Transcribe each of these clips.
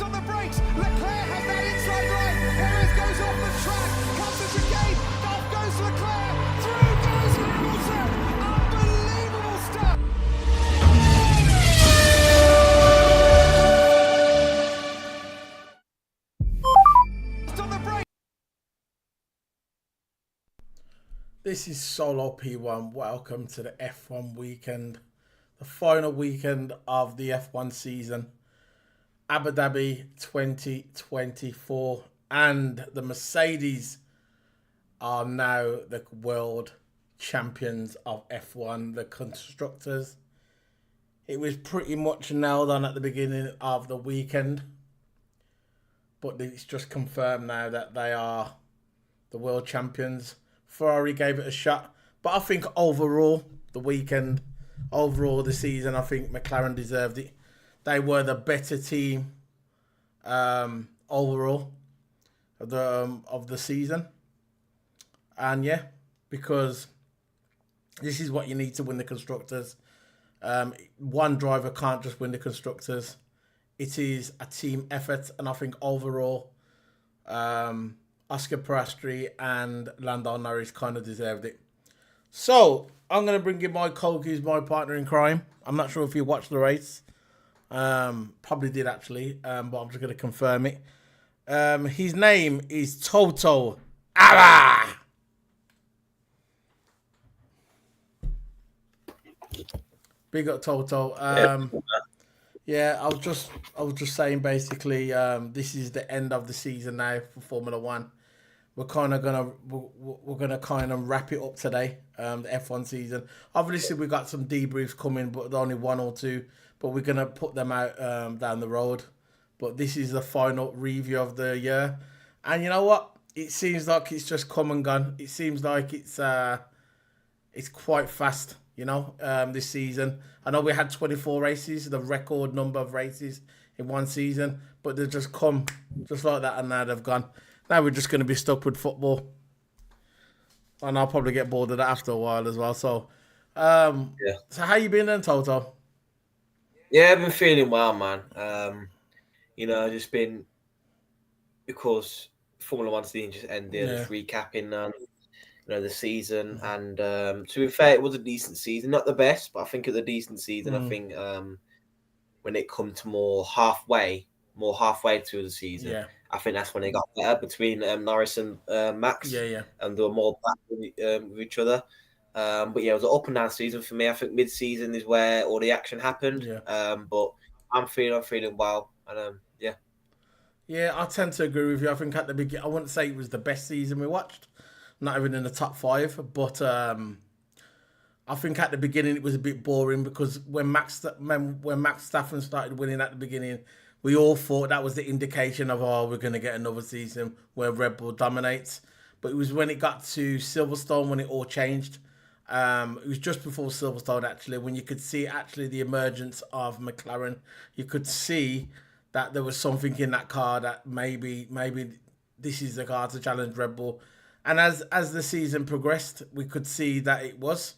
on the brakes. Leclerc has that inside line. Perez goes off the track. Comes to chicane. Off goes Leclerc. Through goes Hamilton. Unbelievable stuff. On the brakes. This is Solo P1. Welcome to the F1 weekend, the final weekend of the F1 season. Abu Dhabi 2024, and the Mercedes are now the world champions of F1, the constructors. It was pretty much nailed on at the beginning of the weekend, but it's just confirmed now that they are the world champions. Ferrari gave it a shot, but I think overall, the weekend, overall the season, I think McLaren deserved it. They were the better team overall of the season. And yeah, because this is what you need to win the constructors. One driver can't just win the constructors. It is a team effort, and I think overall, Oscar Piastri and Lando Norris kind of deserved it. So I'm going to bring in my Coke, who's my partner in crime. I'm not sure if you watched the race. Probably did actually, but I'm just going to confirm it. His name is Toto Ara. Big up Toto. Yeah, I was just saying basically, this is the end of the season now for Formula One. We're gonna kind of wrap it up today, the F1 season. Obviously, we got some debriefs coming, but only one or two. But we're gonna put them out down the road. But this is the final review of the year, and you know what? It seems like it's just come and gone. It seems like it's quite fast. This season. I know we had 24 races, the record number of races in one season, but they've just come just like that, and now they've gone. Now we're just going to be stuck with football, and I'll probably get bored of that after a while as well. So, Yeah. So how you been then, Toto? Yeah, I've been feeling well, man. Just been, because Formula One season just ended, Yeah. just recapping, the season. And to be fair, it was a decent season, not the best, but I think it was a decent season. I think when it come to more halfway through the season, Yeah. I think that's when it got better between Norris and Max. Yeah. And they were more back with each other. But yeah, it was an up and down season for me. I think mid-season is where all the action happened. Yeah. But I'm feeling well, and yeah. Yeah, I tend to agree with you. I think at the beginning, I wouldn't say it was the best season we watched, not even in the top 5, but I think at the beginning it was a bit boring because when Max Verstappen started winning at the beginning, we all thought that was the indication of, we're going to get another season where Red Bull dominates. But it was when it got to Silverstone when it all changed. It was just before Silverstone, actually, when you could see actually the emergence of McLaren. You could see that there was something in that car that maybe this is the car to challenge Red Bull. And as the season progressed, we could see that it was.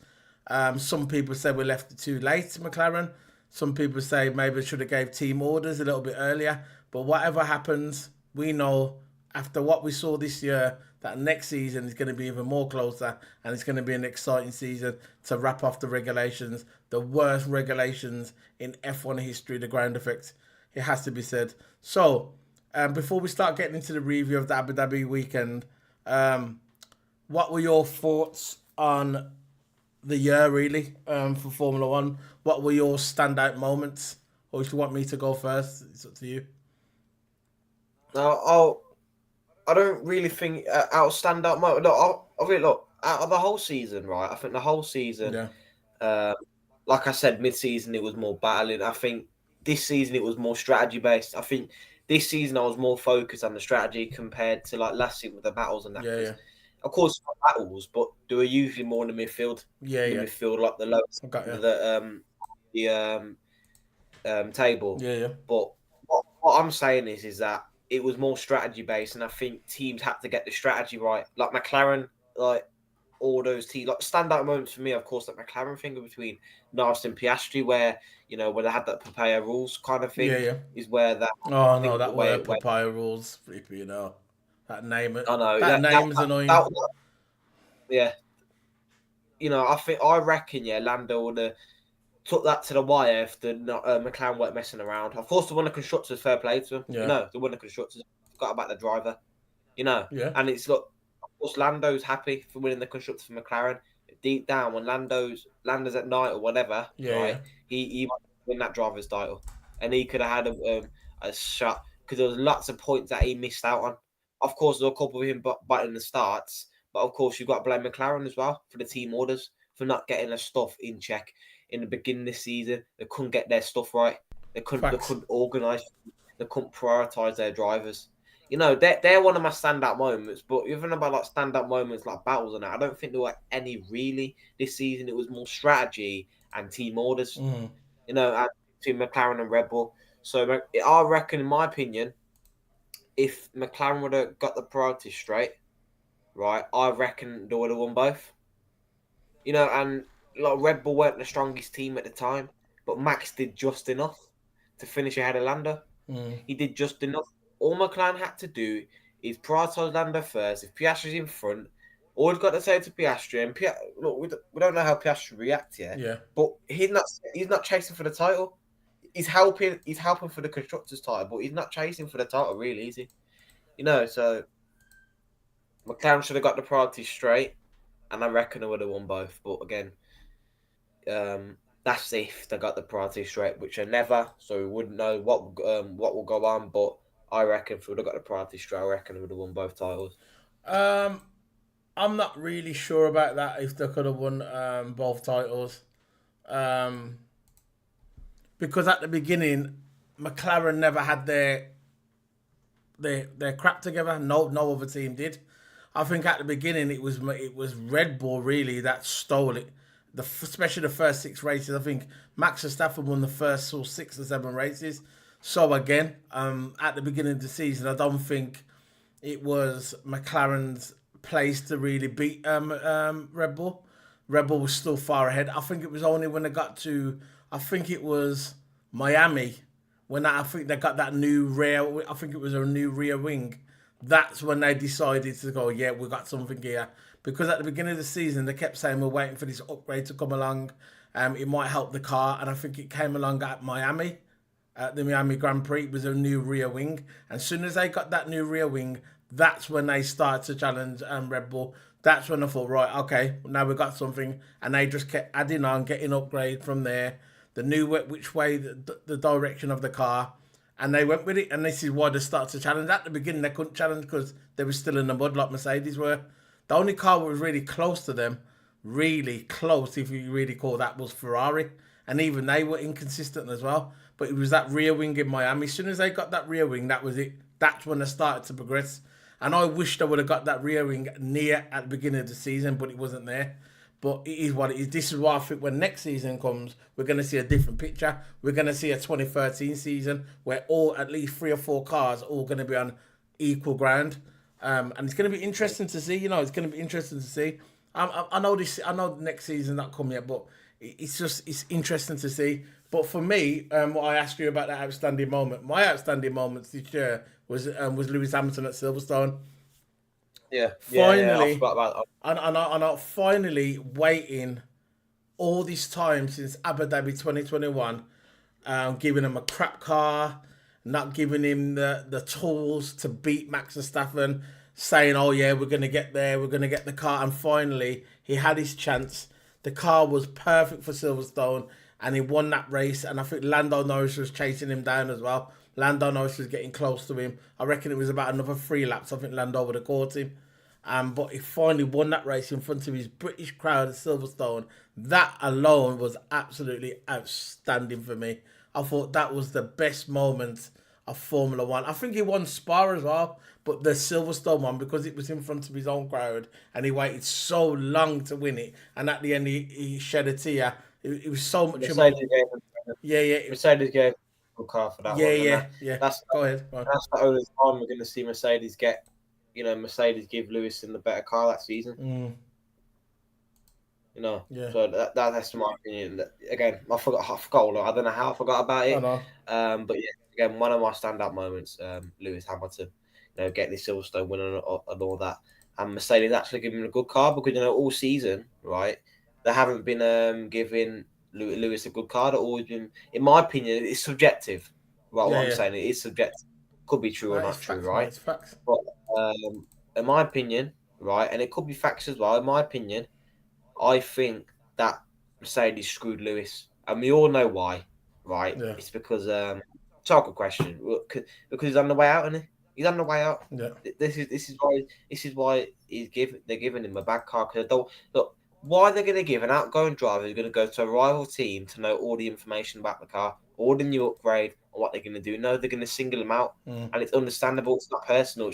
Some people say we left it too late, McLaren. Some people say maybe should have gave team orders a little bit earlier. But whatever happens, we know after what we saw this year that next season is going to be even more closer, and it's going to be an exciting season to wrap off the regulations, the worst regulations in F1 history, the ground effect. It has to be said. So, before we start getting into the review of the Abu Dhabi weekend, what were your thoughts on the year, really, for Formula One? What were your standout moments? Or if you want me to go first, it's up to you. No, I don't really think out of standout moment. Look, out of the whole season, right? I think the whole season, like I said, mid-season it was more battling. I think this season it was more strategy-based. I think this season I was more focused on the strategy compared to like last season with the battles and that. Yeah. Of course, battles, but they were usually more in the midfield. Midfield, like the lowest table. Yeah. But what I'm saying is that it was more strategy based, and I think teams had to get the strategy right. Like McLaren, like all those teams, like standout moments for me, of course, that McLaren thing between Norris and Piastri, where when they had that papaya rules kind of thing, is where that. Oh I no, think that were papaya rules. That name it. I know That name's annoying. Yeah, I reckon, Lando would have took that to the wire if the McLaren weren't messing around. Of course, they won the constructors, fair play to them. Yeah. They won the constructors. Forgot about the driver. Yeah. And it's look, of course, Lando's happy for winning the constructors for McLaren. Deep down, when Lando's at night or whatever, right? He might win that driver's title, and he could have had a shot because there was lots of points that he missed out on. Of course, there were a couple of him biting the starts, but of course, you've got to blame McLaren as well for the team orders for not getting their stuff in check in the beginning of the season. They couldn't get their stuff right. They couldn't organise. They couldn't prioritise their drivers. They're one of my standout moments. But even about like standout moments like battles and that, I don't think there were any really this season. It was more strategy and team orders. And between McLaren and Red Bull. So I reckon, in my opinion, if McLaren would have got the priorities straight, right, I reckon they would have won both. And like Red Bull weren't the strongest team at the time, but Max did just enough to finish ahead of Lando. He did just enough. All McLaren had to do is prioritise Lando first. If Piastri's in front, all we've got to say to Piastri, and look, we don't know how Piastri reacts yet. Yeah. But he's not chasing for the title. He's helping for the constructors' title, but he's not chasing for the title, really, is he? So McLaren should have got the priorities straight, and I reckon they would have won both. But again, that's if they got the priorities straight, which they never. So we wouldn't know what will go on. But I reckon if we would have got the priorities straight, I reckon they would have won both titles. I'm not really sure about that. If they could have won both titles, because at the beginning, McLaren never had their crap together. No other team did. I think at the beginning it was Red Bull really that stole it. Especially the first 6 races. I think Max Verstappen won the first 6 or 7 races. So again, at the beginning of the season, I don't think it was McLaren's place to really beat Red Bull. Red Bull was still far ahead. I think it was only when they got to, I think it was Miami, when I think they got that new rear, I think it was a new rear wing. That's when they decided to go, yeah, we got something here. Because at the beginning of the season, they kept saying we're waiting for this upgrade to come along. It might help the car. And I think it came along at Miami, at the Miami Grand Prix. It was a new rear wing. And as soon as they got that new rear wing, that's when they started to challenge Red Bull. That's when I thought, right, okay, now we've got something. And they just kept adding on, getting upgrade from there. They knew which way, the direction of the car. And they went with it. And this is why they started to challenge. At the beginning, they couldn't challenge because they were still in the mud like Mercedes were. The only car that was really close to them, really close, if you really call that, was Ferrari. And even they were inconsistent as well. But it was that rear wing in Miami. As soon as they got that rear wing, that was it. That's when they started to progress. And I wish they would have got that rear wing near at the beginning of the season, but it wasn't there. But it is what it is. This is why I think when next season comes, we're going to see a different picture. We're going to see a 2013 season where at least 3 or 4 cars are all going to be on equal ground. And it's going to be interesting to see. It's going to be interesting to see. I know the next season not come yet, but it's interesting to see. But for me, what I asked you about that outstanding moment, my outstanding moments this year was Lewis Hamilton at Silverstone. Finally, I forgot about that. And I finally waiting all this time since Abu Dhabi 2021, giving him a crap car, not giving him the tools to beat Max Verstappen, saying, oh yeah, we're going to get there, we're going to get the car. And finally, he had his chance. The car was perfect for Silverstone, and he won that race. And I think Lando Norris was chasing him down as well. Lando Norris was getting close to him. I reckon it was about another 3 laps. I think Lando would have caught him. But he finally won that race in front of his British crowd at Silverstone. That alone was absolutely outstanding for me. I thought that was the best moment of Formula One. I think he won Spa as well, but the Silverstone one, because it was in front of his own crowd and he waited so long to win it, and at the end he shed a tear. It was so much Mercedes Mercedes gave a car for that one. Yeah. Go ahead. That's the only time we're going to see Mercedes get, Mercedes give Lewis in the better car that season. You know, Yeah. so that's my opinion. Again, I forgot. I don't know how I forgot about I it. know. But yeah, again, one of my standout moments. Lewis Hamilton, getting the Silverstone win and all that, and Mercedes actually giving him a good car because all season, right, they haven't been giving Lewis a good car. They've always been, in my opinion, it's subjective. Right, what I'm Yeah. saying, it is subjective. Could be true or It's not true, facts, mate. right? It's facts. But in my opinion, right, and it could be facts as well. In my opinion, I think that Mercedes screwed Lewis, and we all know why, right? Yeah. It's because talk a question because he's on the way out, isn't he? He's on the way out. Yeah. This is why they're giving him a bad car because they don't look. Why they're going to give an outgoing driver who's going to go to a rival team to know all the information about the car, all the new upgrade, or what they're going to do? No, they're going to single him out, and it's understandable. It's not personal.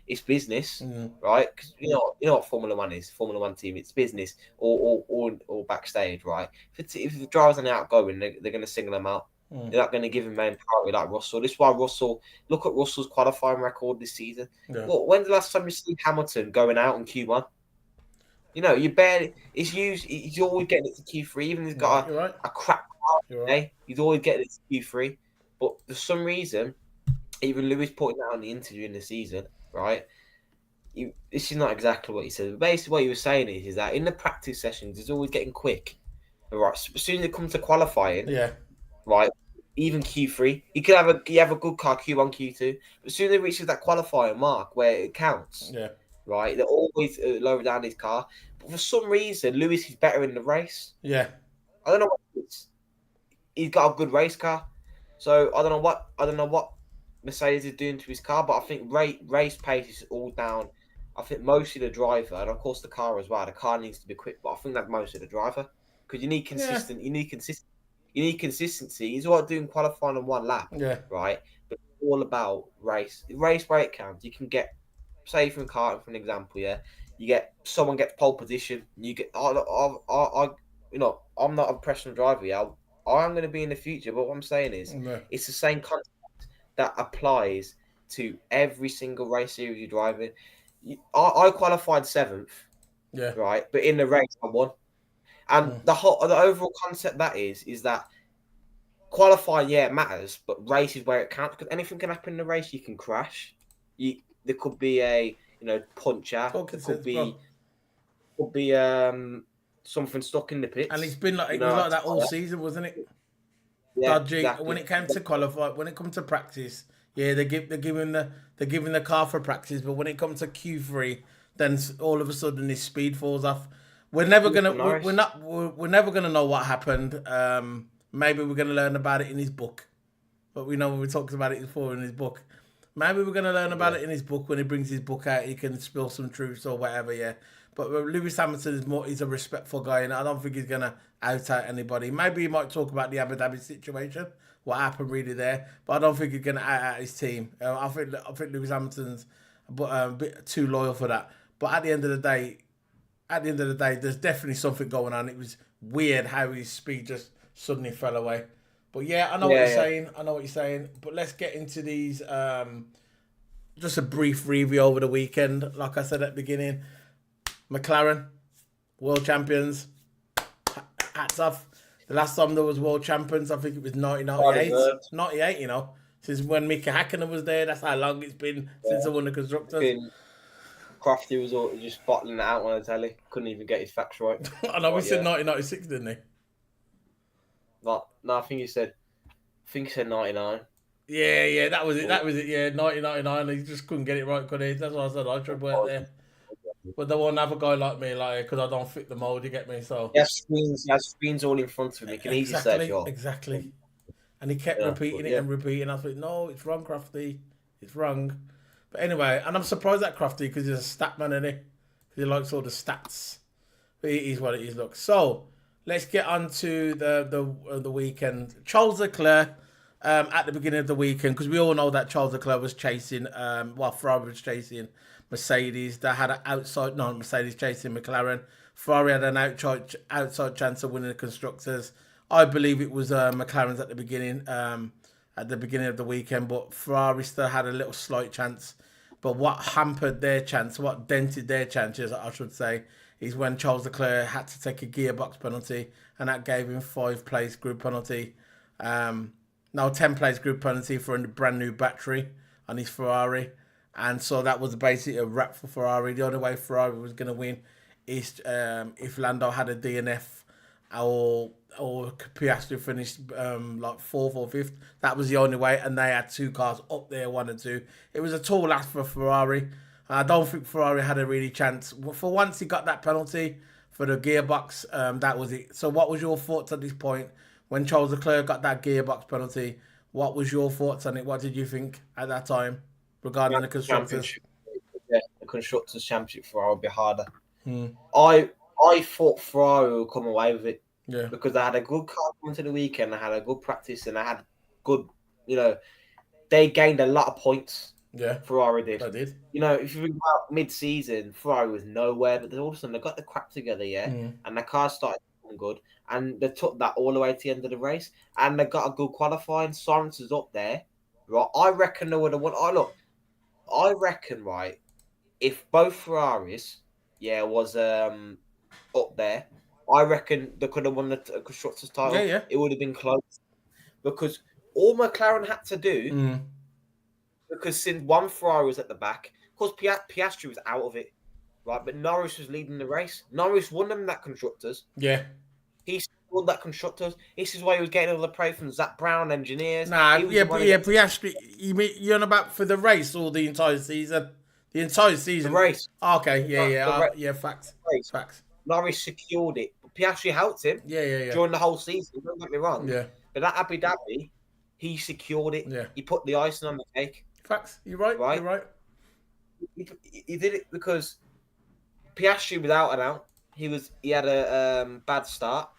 It's business, right? Because you know what Formula One is. Formula One team, it's business or backstage, right? If the driver's on the outgoing, they're going to single him out. They're not going to give him main priority like Russell. This is why Russell. Look at Russell's qualifying record this season. Yeah. Well, when's the last time you see Hamilton going out in Q1? You barely. It's used. He's always getting it to Q3. Even if he's got You're right. a crap car, Right. he's always getting it to Q3. But for some reason, even Lewis putting that on the interview in the season, right? This is not exactly what he said. But basically, what he was saying is that in the practice sessions, he's always getting quick. Right. So as soon as it comes to qualifying, Yeah. right, even Q3, he could have a good car Q1, Q2. But as soon as it reaches that qualifying mark where it counts, Yeah. right, they're always lower down his car. But for some reason, Lewis is better in the race. Yeah. I don't know what it is. He's got a good race car, so I don't know what Mercedes is doing to his car. But I think race pace is all down. I think mostly the driver, and of course the car as well. The car needs to be quick, but I think that's mostly the driver because you need consistent. You need consistency. He's all doing qualifying on one lap, Yeah. right? But it's all about race where it counts. You can get, say, from karting, for an example, yeah. You get someone gets pole position. You get, I'm not a professional driver. Yeah, I'm going to be in the future. But what I'm saying is, it's the same concept that applies to every single race series you're driving. I qualified 7th, Yeah. right? But in the race, I won. And the overall concept that is that qualifying, yeah, it matters, but race is where it counts because anything can happen in the race. You can crash. There could be a punch out. There could be something stuck in the pits. And it's been like it was like that all season, wasn't it? Yeah, Dodgy. exactly. When it came to qualify, when it comes to practice, yeah, they're giving the car for practice, but when it comes to Q3, then all of a sudden his speed falls off. We're never gonna we're never gonna know what happened. Maybe we're gonna learn about it in his book, but we know when we talked about it before in his book. Maybe we're gonna learn about it in his book when he brings his book out. He can spill some truths or whatever. Yeah, but Lewis Hamilton he's a respectful guy, and I don't think he's gonna out anybody. Maybe he might talk about the Abu Dhabi situation, what happened really there, but I don't think he's gonna out his team. I think Lewis Hamilton's a bit too loyal for that. But at the end of the day, there's definitely something going on. It was weird how his speed just suddenly fell away. But yeah, I know what you're saying. I know what you're saying. But let's get into these. Just a brief review over the weekend. Like I said at the beginning, McLaren, world champions. Hats off. The last time there was world champions, I think it was 1998. 98, since when Mika Hakkinen was there. That's how long it's been since I won the constructors. Crafty was just bottling it out on the telly. Couldn't even get his facts right. I know, we said 1996, didn't he? No, I think he said 99. Yeah, that was it. Yeah, 1999. He just couldn't get it right, could he? That's why I said I should work there. But they won't have a guy like me, because I don't fit the mold. You get me? So he has screens all in front of him. He can easily search you. Exactly. And he kept repeating it and repeating. I thought, no, it's wrong, Crafty. It's wrong. But anyway, and I'm surprised at Crafty because he's a stat man, isn't he? Because he likes all the stats. But it is what it is. Look, so let's get on to the weekend. Charles Leclerc at the beginning of the weekend, because we all know that Charles Leclerc was chasing, Ferrari was chasing Mercedes. They had Mercedes chasing McLaren. Ferrari had an outside chance of winning the constructors. I believe it was McLaren's at the beginning of the weekend, but Ferrari still had a little slight chance. But what hampered their chance, what dented their chances, I should say, is when Charles Leclerc had to take a gearbox penalty, and that gave him 5-place group penalty. Now 10-place group penalty for a brand new battery on his Ferrari. And so that was basically a wrap for Ferrari. The only way Ferrari was going to win is if Lando had a DNF or Piastri finished like 4th or 5th. That was the only way, and they had 2 cars up there, 1 and 2. It was a tall ask for Ferrari. I don't think Ferrari had a really chance. For once he got that penalty for the gearbox, that was it. So what was your thoughts at this point when Charles Leclerc got that gearbox penalty? What was your thoughts on it? What did you think at that time regarding the constructors? Yeah, the Constructors' Championship Ferrari would be harder. I thought Ferrari would come away with it. Yeah. Because I had a good car coming to the weekend, I had a good practice, and I had good, they gained a lot of points. Yeah. Ferrari did. I did. If you think about mid-season, Ferrari was nowhere, but then all of a sudden they got the crap together, and the car started looking good, and they took that all the way to the end of the race, and they got a good qualifying. Sainz is up there, right? I reckon they would have won. I reckon, right, if both Ferraris, was up there, I reckon they could have won the Constructors' title. Yeah. It would have been close. Because all McLaren had to do, because since one Ferrari was at the back, of course Piastri was out of it, right? But Norris was leading the race. Norris won them that Constructors. Yeah. He won that Constructors. This is why he was getting all the praise from Zach Brown engineers. Piastri, you're on about for the race or the entire season? The entire season. The race. Okay, facts. Facts. Norris secured it. Piastri helped him during the whole season. Don't get me wrong. Yeah. But at Abu Dhabi, he secured it. Yeah. He put the icing on the cake. Facts. You're right. You're right. He did it because Piastri, without a doubt, he had a bad start,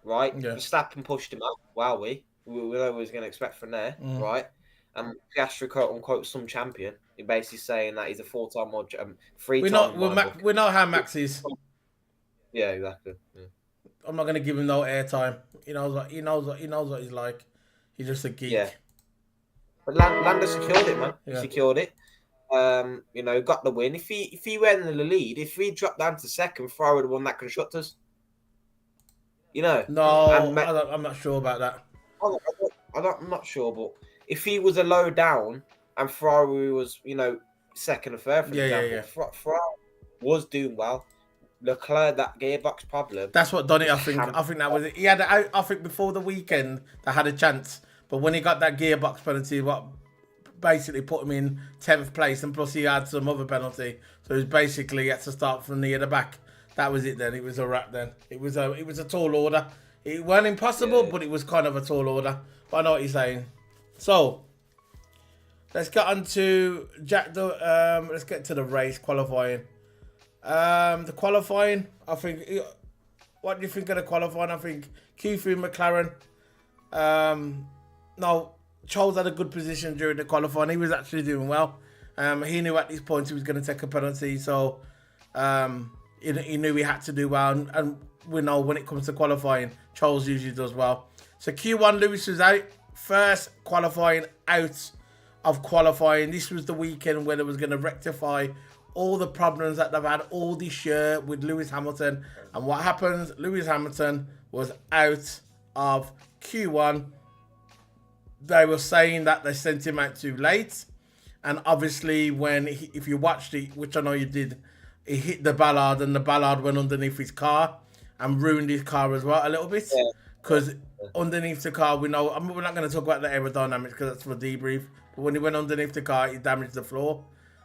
right? Yeah. Verstappen pushed him out. Wow, we know what we was going to expect from there, right? And Piastri, quote unquote, some champion. He basically saying that he's a 4-time or 3-time. We know how Max is. Yeah, exactly. Yeah. I'm not going to give him no airtime. He knows what he's like. He's just a geek. Yeah. But Lando secured it, man. Yeah. He secured it. Got the win. If he went in the lead, if he dropped down to second, Ferrari would have won that Constructors. No, I'm not sure about that. I'm not sure, but if he was a low down and Ferrari was, second or third, for example, Ferrari was doing well. Leclerc, that gearbox problem. That's what done it. I think that was it. He had. I think before the weekend they had a chance, but when he got that gearbox penalty, what basically put him in 10th place, and plus he had some other penalty, so he had to start from near the back. That was it. Then it was a wrap. Then it was a tall order. It wasn't impossible, but it was kind of a tall order. But I know what you're saying. So let's get on to let's get to the race qualifying. The qualifying, I think. What do you think of the qualifying? I think Q3 McLaren. Charles had a good position during the qualifying. He was actually doing well. He knew at this point he was going to take a penalty, so he knew he had to do well. And we know when it comes to qualifying, Charles usually does well. So Q1, Lewis was out. First qualifying out of qualifying. This was the weekend where they was going to rectify all the problems that they've had all this year with Lewis Hamilton. And what happens? Lewis Hamilton was out of Q1. They were saying that they sent him out too late. And obviously, if you watched it, which I know you did, he hit the Ballard, and the Ballard went underneath his car and ruined his car as well a little bit. Because underneath the car, we're not going to talk about the aerodynamics because that's for debrief. But when he went underneath the car, he damaged the floor.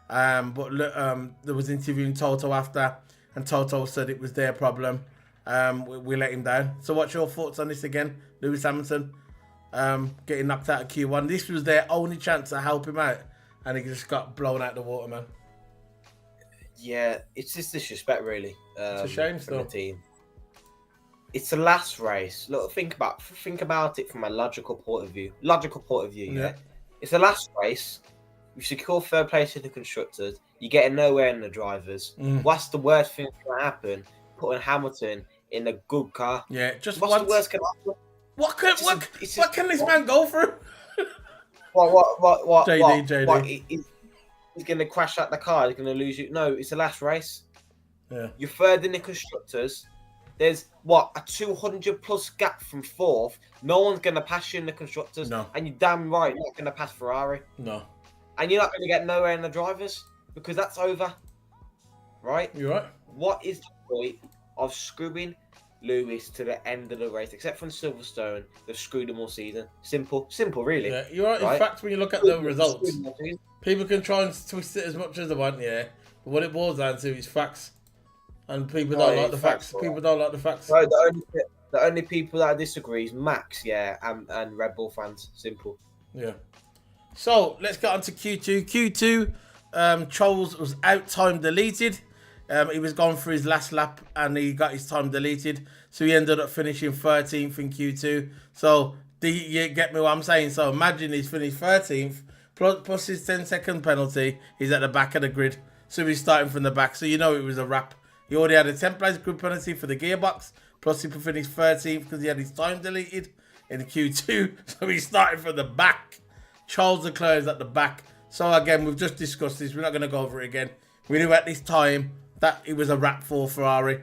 There was interviewing Toto after, and Toto said it was their problem. We let him down. So what's your thoughts on this again? Lewis Hamilton getting knocked out of Q1. This was their only chance to help him out, and he just got blown out the water, man. Yeah, it's just disrespect, really. It's a shame from the team. It's the last race. Look, think about it from a logical point of view. Yeah. It's the last race. You secure third place in the Constructors. You're getting nowhere in the drivers. What's the worst thing that can happen? Putting Hamilton in a good car. Yeah, just what's the worst can happen? What can this man go through? What? JD. he's going to crash out the car. He's going to lose you. No, it's the last race. Yeah. You're third in the constructors. There's a 200+ gap from fourth. No one's going to pass you in the constructors. No. And you're damn right not going to pass Ferrari. No. And you're not going to get nowhere in the drivers because that's over. Right? You're right. What is the point of screwing Lewis to the end of the race? Except from Silverstone, they've screwed him all season. Simple, really. Yeah, you're right. In fact, when you look at the results, people can try and twist it as much as they want, yeah. But what it boils down to is facts. And people don't like the facts. People don't like the facts. No, the only people that I disagree is Max, yeah, and Red Bull fans. Simple. Yeah. So, let's get on to Q2. Q2, Charles was out time deleted. He was gone for his last lap and he got his time deleted. So he ended up finishing 13th in Q2. So you get me what I'm saying? So imagine he's finished 13th plus his 10-second penalty. He's at the back of the grid. So he's starting from the back. So you know it was a wrap. He already had a 10th place grid penalty for the gearbox. Plus he finished 13th because he had his time deleted in Q2. So he's starting from the back. Charles Leclerc is at the back. So again, we've just discussed this. We're not going to go over it again. We knew at this time that it was a wrap for Ferrari.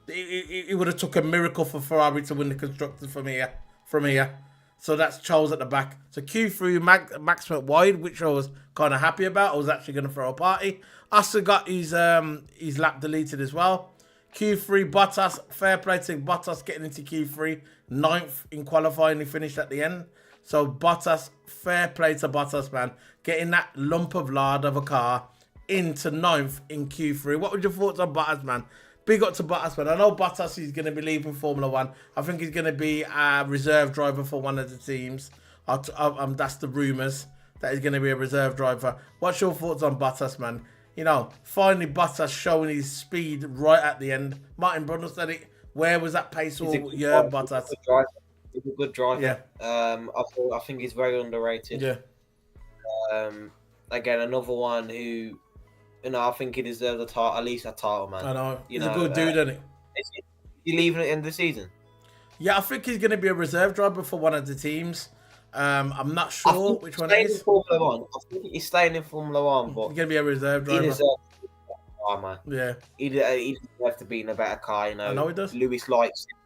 It would have took a miracle for Ferrari to win the constructors from here. So that's Charles at the back. So Q3, Max went wide, which I was kind of happy about. I was actually going to throw a party. Asa got his lap deleted as well. Q3, Bottas, fair play to Bottas getting into Q3. 9th in qualifying, he finished at the end. So Bottas, fair play to Bottas, man. Getting that lump of lard of a car into 9th in Q3. What were your thoughts on Bottas, man? Big up to Bottas, man. I know Bottas is going to be leaving Formula 1. I think he's going to be a reserve driver for one of the teams. That's the rumours, that he's going to be a reserve driver. What's your thoughts on Bottas, man? You know, finally Bottas showing his speed right at the end. Martin Brundle said it. Where was that pace all year, Bottas? He's a good driver. Yeah. I think he's very underrated. Yeah. Again, another one who, I think he deserves at least a title, man. I know. He's a good dude, isn't he? You leaving at the end of the season? Yeah, I think he's going to be a reserve driver for one of the teams. I'm not sure which one it is. Formula 1. I think he's staying in Formula 1, but he's going to be a reserve driver. He deserves to be in a car, man. Yeah. He deserves to be in a better car, I know he does. Lewis likes it.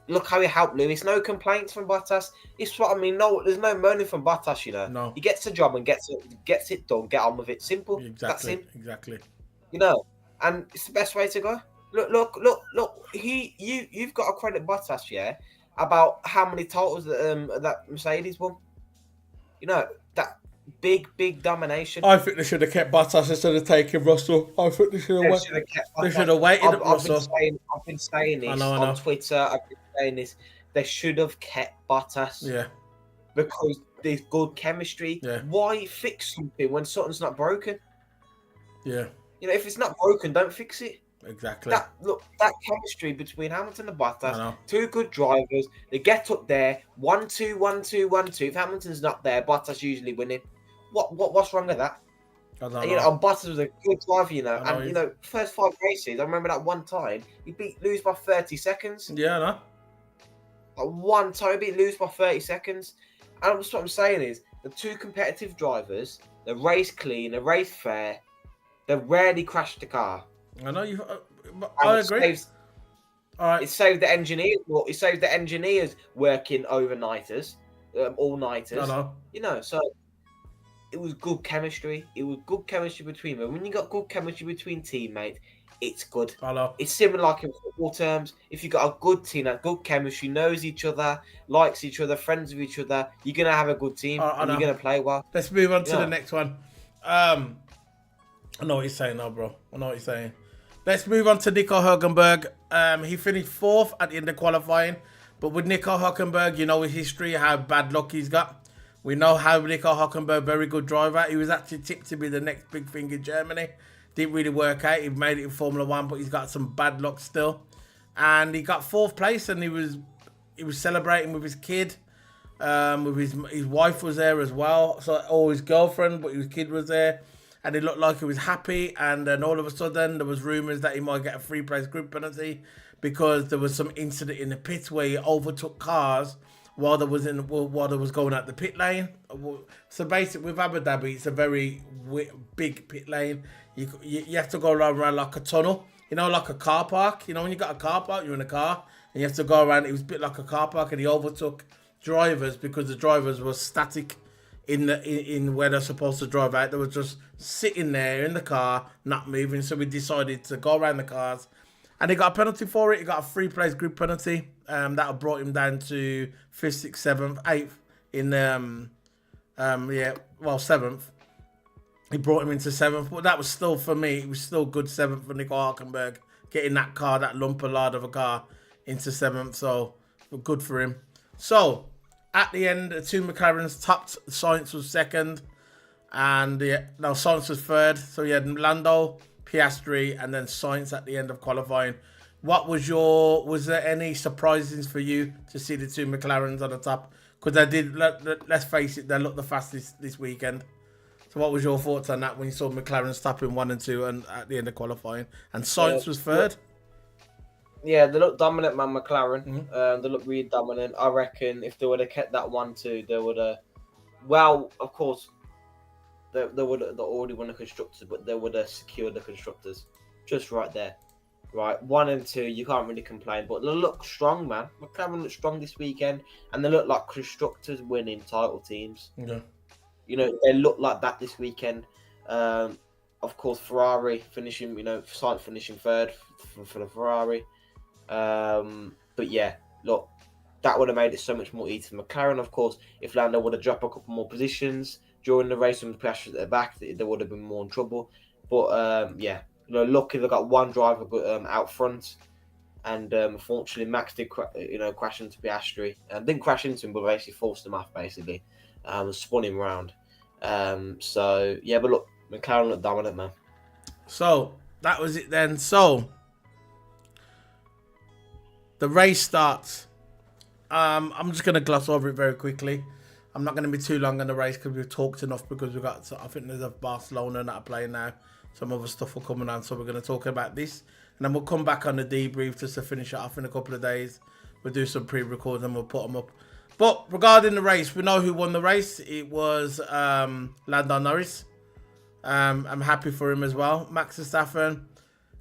Look how he helped Lewis. No complaints from Bottas. It's what I mean. No, there's no moaning from Bottas. You know, no. He gets the job and gets it done. Get on with it. Simple. Exactly. That's him. Exactly. You know, and it's the best way to go. Look. You've got to credit Bottas, yeah, about how many titles that Mercedes won. You know, that big domination. I think they should have kept Bottas instead of taking Russell. I think they should have waited at Russell. I've been saying this on Twitter. I've been saying this. They should have kept Bottas. Yeah. Because there's good chemistry. Yeah. Why fix something when something's not broken? Yeah. You know, if it's not broken, don't fix it. Exactly. That chemistry between Hamilton and Bottas, two good drivers. They get up there, 1-2, 1-2, 1-2. If Hamilton's not there, Bottas usually winning. What's wrong with that? I don't know. You know, and Bottas was a good driver, you know. And you know, first 5 races, I remember that one time he beat Lewis by 30 seconds. Yeah, I know. Like one time he beat Lewis by 30 seconds. And that's what I'm saying is the two competitive drivers, they race clean, they race fair, they rarely crash the car. I know you. I agree. All right. It saved the engineers. Well, it saved the engineers working overnighters, all nighters. I know. You know, so it was good chemistry. It was good chemistry between them. When you got good chemistry between teammates, it's good. I know. It's similar like in football terms. If you got a good team, that good chemistry, knows each other, likes each other, friends with each other, you're gonna have a good team. And you're gonna play well. Let's move on to the next one. I know what you're saying now, bro. I know what you're saying. Let's move on to Nico Hülkenberg. He finished 4th at the end of qualifying. But with Nico Hülkenberg, you know his history, how bad luck he's got. We know how Nico Hülkenberg, very good driver. He was actually tipped to be the next big thing in Germany. Didn't really work out. He made it in Formula 1, but he's got some bad luck still. And he got 4th place, and he was celebrating with his kid. With his wife was there as well. Or his girlfriend, but his kid was there. And it looked like he was happy, and then all of a sudden there was rumours that he might get a 3-place grid penalty because there was some incident in the pits where he overtook cars while they was going at the pit lane. So basically, with Abu Dhabi, it's a very big pit lane. You have to go around like a tunnel, like a car park. When you got a car park, you're in a car, and you have to go around. It was a bit like a car park, and he overtook drivers because the drivers were static in where they're supposed to drive out. They were just sitting there in the car, not moving. So we decided to go around the cars, and he got a penalty for it. He got a 3-place group penalty. That brought him down to 5th, 6th, 7th, 8th in 7th. He brought him into 7th, but that was still, for me, it was still good 7th for Nico Hülkenberg, getting that car, that lump of lard of a car, into 7th. So good for him. So at the end, the two McLarens topped. Sainz was 2nd, and Sainz was 3rd. So you had Lando, Piastri, and then Sainz at the end of qualifying. Was there any surprises for you to see the two McLarens on the top? Because they did, let's face it, they looked the fastest this weekend. So what was your thoughts on that when you saw McLaren stopping 1 and 2 and at the end of qualifying? And Sainz was 3rd? Yeah, they look dominant, man, McLaren. Mm-hmm. They look really dominant. I reckon if they would have kept that 1-2, they would have... Well, of course, they would have already won the Constructors, but they would have secured the Constructors. Just right there. Right, 1 and 2, you can't really complain. But they look strong, man. McLaren look strong this weekend. And they look like Constructors winning title teams. Yeah. They look like that this weekend. Of course, Ferrari finishing, Sainz finishing 3rd for the Ferrari. But yeah, look, that would have made it so much more easy for McLaren. Of course, if Lando would have dropped a couple more positions during the race and Piastri at the back, they would have been more in trouble. But luckily they got one driver out front, and unfortunately Max did crash into Piastri, and didn't crash into him, but basically forced him off, basically, spun him round. So yeah, but look, McLaren looked dominant, man. So that was it then. So the race starts. I'm just going to gloss over it very quickly. I'm not going to be too long on the race because we've talked enough, because I think there's a Barcelona that are playing now. Some other stuff will come on, so we're going to talk about this. And then we'll come back on the debrief just to finish it off in a couple of days. We'll do some pre-records and we'll put them up. But regarding the race, we know who won the race. It was Lando Norris. I'm happy for him as well. Max Verstappen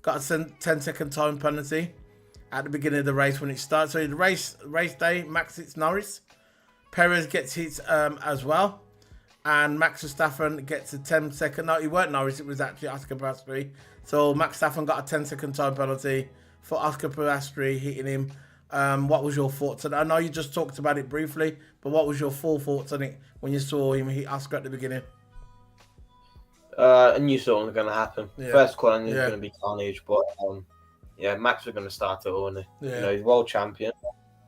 got a 10-second time penalty at the beginning of the race when it starts. So the race day, Max hits Norris. Perez gets hit as well. And Max Verstappen gets a 10-second... No, it weren't Norris. It was actually Oscar Piastri. So Max Verstappen got a 10-second time penalty for Oscar Piastri hitting him. What was your thoughts on it? I know you just talked about it briefly, but what was your full thoughts on it when you saw him hit Oscar at the beginning? I knew something was going to happen. Yeah. First call, I knew it was going to be carnage, but Max was going to start it all, wasn't he? Yeah. He's world champion,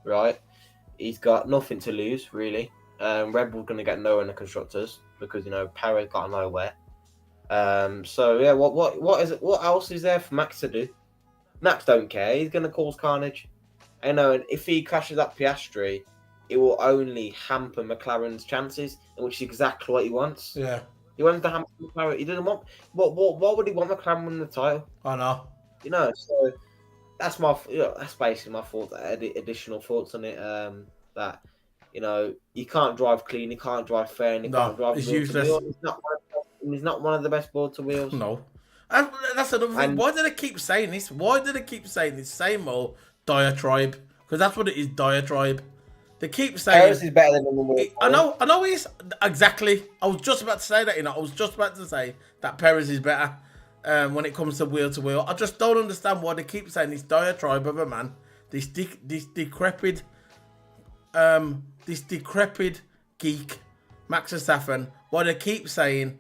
right? He's got nothing to lose, really. Red Bull's going to get nowhere in the constructors because Perez got nowhere. So yeah, what is it? What else is there for Max to do? Max don't care. He's going to cause carnage. And if he crashes up Piastri, it will only hamper McLaren's chances, which is exactly what he wants. Yeah. He wants to hamper McLaren. He doesn't want. What would he want McLaren winning the title? I know. So that's that's basically my thought. Additional thoughts on it. That you can't drive clean, you can't drive fair, and you can't drive. It's useless. He's not one of the best board to wheels. No. That's another thing. Why do they keep saying this? Same old diatribe? Because that's what it is, diatribe. They keep saying Perez is better than him. I know he is. Exactly. I was just about to say that, I was just about to say that Perez is better when it comes to wheel to wheel. I just don't understand why they keep saying this diatribe of a man. This decrepit geek, Max Verstappen, why they keep saying,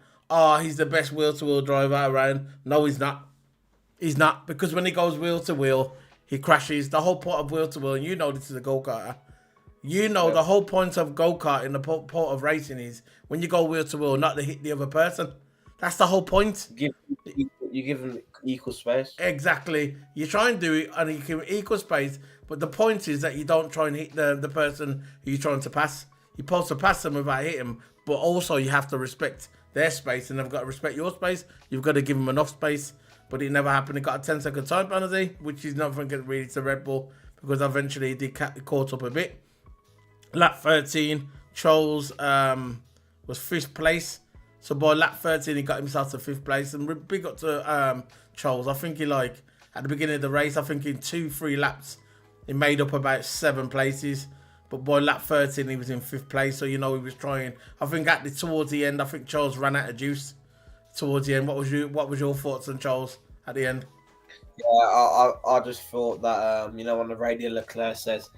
he's the best wheel-to-wheel driver around. No, he's not. He's not, because when he goes wheel-to-wheel, he crashes. The whole point of wheel-to-wheel, and this is a go-karter, the whole point of go-kart and the point of racing is when you go wheel-to-wheel, not to hit the other person. That's the whole point. You give them equal space. Exactly. You try and do it, and you give equal space, but the point is that you don't try and hit the person who you're trying to pass. You're supposed to pass them without hitting them, but also you have to respect their space, and they've got to respect your space. You've got to give them enough space, but it never happened. It got a 10-second time penalty, which is nothing really to Red Bull, because eventually they caught up a bit. lap 13, Charles was 5th place. So by lap 13, he got himself to 5th place. And big up to Charles. I think he at the beginning of the race, I think in 2-3 laps, he made up about 7 places. But by lap 13, he was in 5th place. So, he was trying. I think towards the end, I think Charles ran out of juice towards the end. What was your thoughts on Charles at the end? Yeah, I just thought that, on the radio, Leclerc says,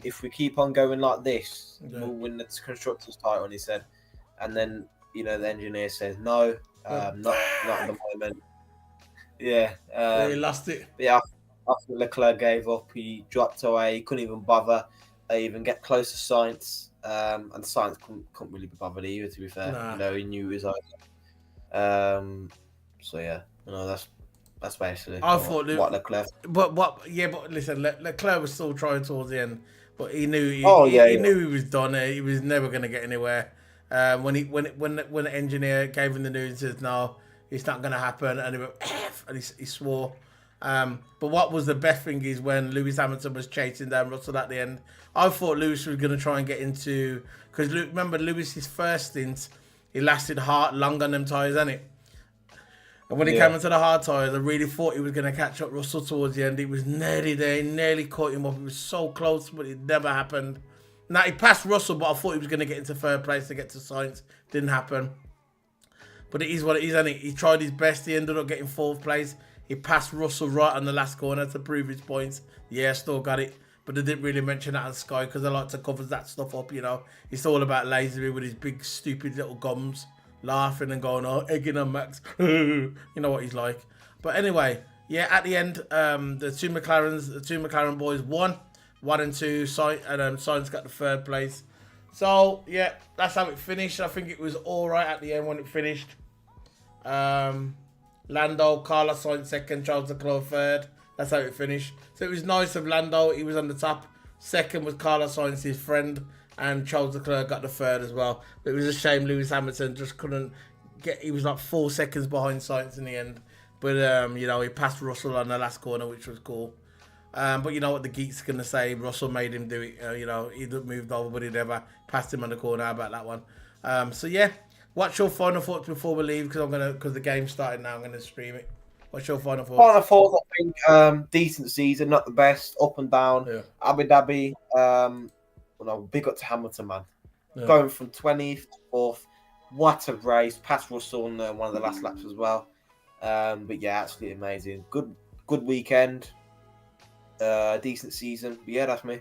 if we keep on going like this, we'll win the Constructors' title, he said. And then, the engineer says, no, not at the moment. Yeah. He lost it. Yeah, after Leclerc gave up, he dropped away. He couldn't even bother even get close to Sainz. And Sainz couldn't really be bothered either, to be fair. Nah. He knew it was over. So, yeah, that's basically what Leclerc. But listen, Leclerc was still trying towards the end, but he knew he knew he was done. He was never going to get anywhere. When the engineer gave him the news, he says no, it's not going to happen, and he went F, and he swore. But what was the best thing is when Lewis Hamilton was chasing down Russell at the end. I thought Lewis was going to try and get into, because remember Lewis's first stint, he lasted long on them tyres, didn't it? And when he came into the hard tyres, I really thought he was going to catch up Russell towards the end. He was nearly there, nearly caught him up. It was so close, but it never happened. Now, he passed Russell, but I thought he was going to get into 3rd place to get to Sainz. Didn't happen. But it is what it is, isn't it? He tried his best. He ended up getting 4th place. He passed Russell right on the last corner to prove his points. Yeah, still got it. But they didn't really mention that on Sky because they like to cover that stuff up, It's all about Lazenby with his big, stupid little gums, laughing and going, egging on Max. You know what he's like. But anyway, yeah, at the end, the two McLaren boys won. 1 and 2, and Sainz got the 3rd place. So, yeah, that's how it finished. I think it was all right at the end when it finished. Lando, Carlos Sainz 2nd, Charles Leclerc 3rd. That's how it finished. So it was nice of Lando. He was on the top. 2nd was Carlos Sainz, his friend. And Charles Leclerc got the 3rd as well. But it was a shame Lewis Hamilton just couldn't get... He was 4 seconds behind Sainz in the end. But, he passed Russell on the last corner, which was cool. But you know what the geeks are going to say? Russell made him do it. He moved over, but he never passed him on the corner. How about that one? So, yeah. What's your final thoughts before we leave? Because the game's starting now. I'm going to stream it. What's your final thoughts? Final thoughts, I think, decent season, not the best, up and down. Yeah. Abu Dhabi, big up to Hamilton, man. Yeah. Going from 20th to 4th. What a race. Past Russell on one of the last laps as well. But yeah, absolutely amazing. Good weekend. Decent season. But yeah, that's me.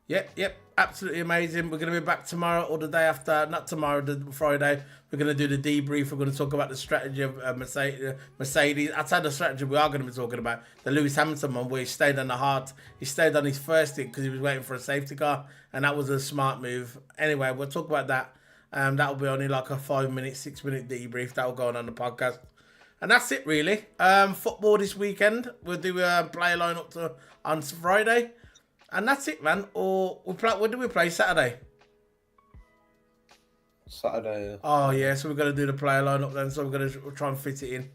Yep. Absolutely amazing. We're going to be back tomorrow or the day after. Not tomorrow, the Friday. We're going to do the debrief. We're going to talk about the strategy of Mercedes. Outside the strategy, we are going to be talking about the Lewis Hamilton one where he stayed on the hard. He stayed on his first hit because he was waiting for a safety car. And that was a smart move. Anyway, we'll talk about that. That'll be only like a 5-minute, 6-minute debrief. That'll go on the podcast. And that's it, really. Football this weekend. We'll do a play line up on Friday. And that's it, man. Or when do we play? Saturday? Saturday, yeah. Oh, yeah. So we're going to do the player lineup then. So we're going to try and fit it in.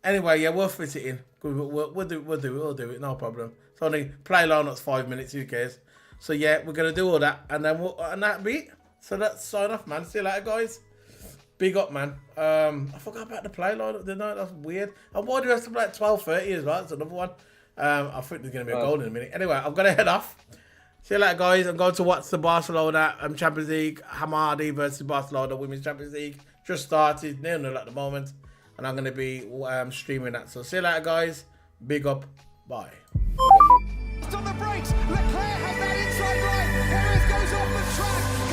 Anyway, yeah, we'll fit it in. We'll do it. No problem. So only play lineup's 5 minutes. Who cares? So, yeah, we're going to do all that. And then that'll be it. So let's sign off, man. See you later, guys. Big up, man. I forgot about the play lineup, didn't I? That's weird. And why do we have to play at 12:30 as well? That's another one. I think there's going to be a goal in a minute. Anyway, I'm going to head off. See you later, guys. I'm going to watch the Barcelona Champions League. Hamadi versus Barcelona Women's Champions League. Just started. 0-0 at the moment. And I'm going to be streaming that. So see you later, guys. Big up. Bye. On the brakes. Leclerc has that inside line. Perez goes off the track.